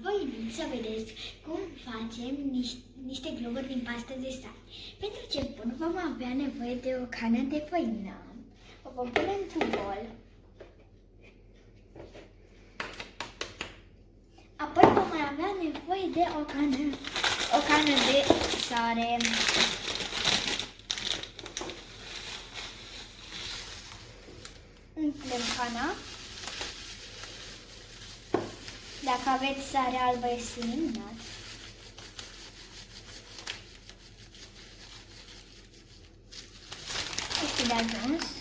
Vă invit să vedeți cum facem niște globuri din pastă de sare. Pentru început vom avea nevoie de o cană de făină. O vom pune într-un bol. Apoi vom mai avea nevoie de o cană de sare. Umplem cana. Dacă aveți sare albă, este minunat. Este de ajuns.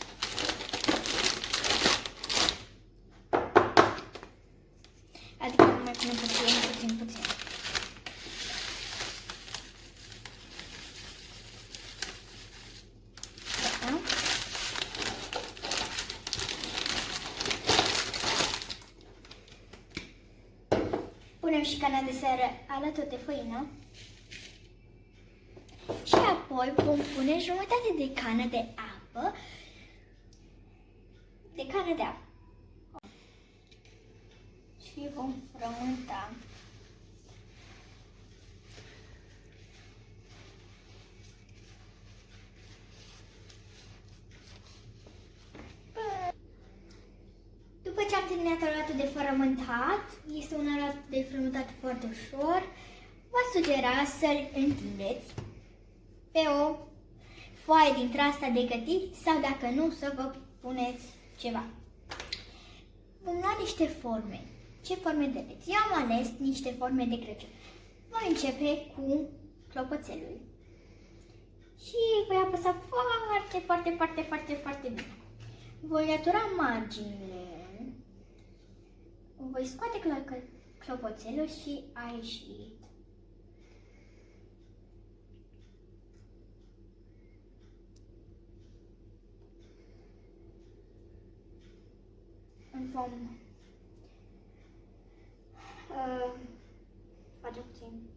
Adică nu mai punem puțin. Gata. Punem și cana de sare alături de făină. Și apoi vom pune jumătate de cană de apă. Și vom frământa. După ce am terminat aluatul de frământat, este un aluat de frământat foarte ușor, vă sugera să-l întindeți pe o foaie dintre asta de gătit sau dacă nu, să vă puneți ceva. Vom lua niște forme. Ce forme doriți? Eu am ales niște forme de Crăciun. Voi începe cu clopoțelul. Și voi apăsa foarte bine. Voi înlătura marginile. Voi scoate clopoțelul și a ieșit. Vom face puțin.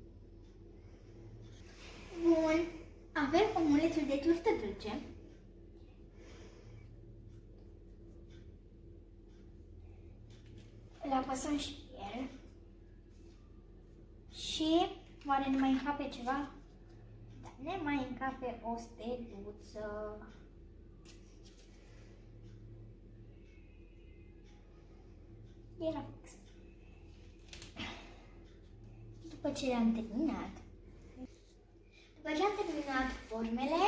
Bun. Avem omulețul de turtă dulce. Îl apăsăm și pe el. Și oare ne mai încape ceva? Da, ne mai încape o steluță. Era fix. După ce am terminat formele,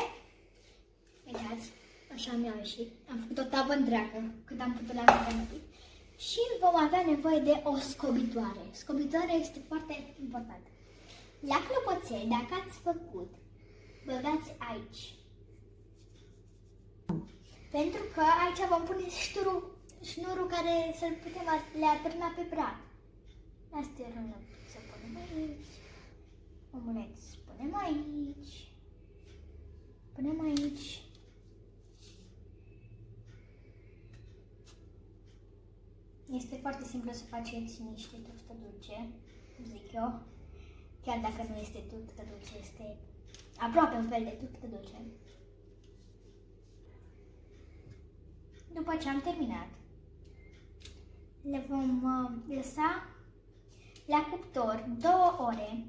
uitați, așa mi-au ieșit. Am făcut o tavă întreagă cât am putut la mine. Și vom avea nevoie de o scobitoare. Scobitoarea este foarte importantă. La clopoțel, dacă ați făcut, băgați aici. Pentru că aici vom pune șnurul care să-l putem le atârna pe brad. Astea să punem aici. Omuleț punem aici. Este foarte simplu să faceți niște turtă dulce, zic eu. Chiar dacă nu este turtă dulce, este aproape un fel de turtă dulce. După ce am terminat, le vom lăsa la cuptor 2 ore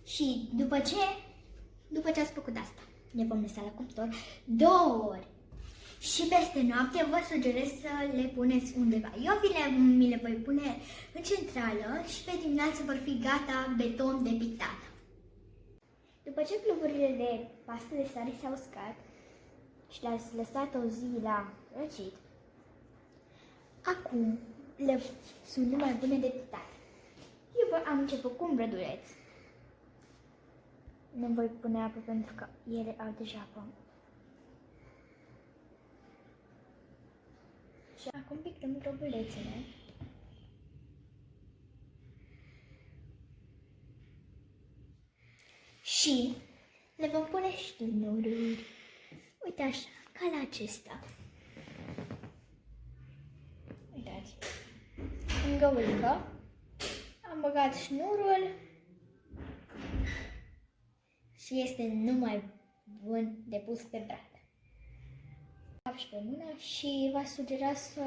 și după ce ați făcut asta, le vom lăsa la cuptor 2 ore. Și peste noapte vă sugerez să le puneți undeva. Eu mi le voi pune în centrală și pe dimineață vor fi gata beton de pictat. După ce globurile de pastă de sare s-au uscat și le-ați lăsat o zi la răcit, acum sunt mai bune de pictat. Eu am început cu un brăduleț. Nu voi pune apă pentru că ele au deja apă. Și acum pictăm globulețele. Și le vom pune șnururi. Uite așa, ca la acesta. Uitați. În găurică am băgat șnurul și este numai bun de pus pe brad. Și pe mână și v-aș sugera să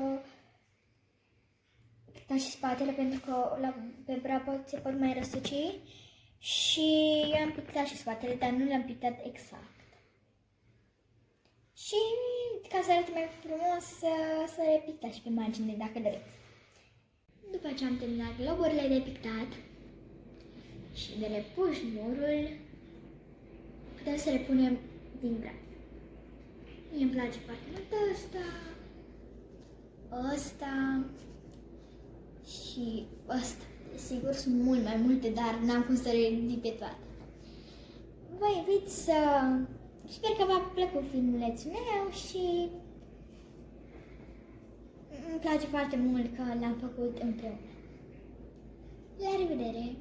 pictat și spatele pentru că pe brapă se pot mai răsuci și eu am pictat și spatele, dar nu le-am pictat exact. Și ca să arate mai frumos, să le pictați și pe margine dacă doriți. După ce am terminat globurile de pictat și de le pus murul, putem să le punem din brad. Mie îmi place foarte mult ăsta și ăsta. Sigur sunt mult mai multe, dar n-am cum să le ridic pe toate. Vă invit să... Sper că v-a plăcut filmulețul meu și îmi place foarte mult că l-am făcut împreună. La revedere!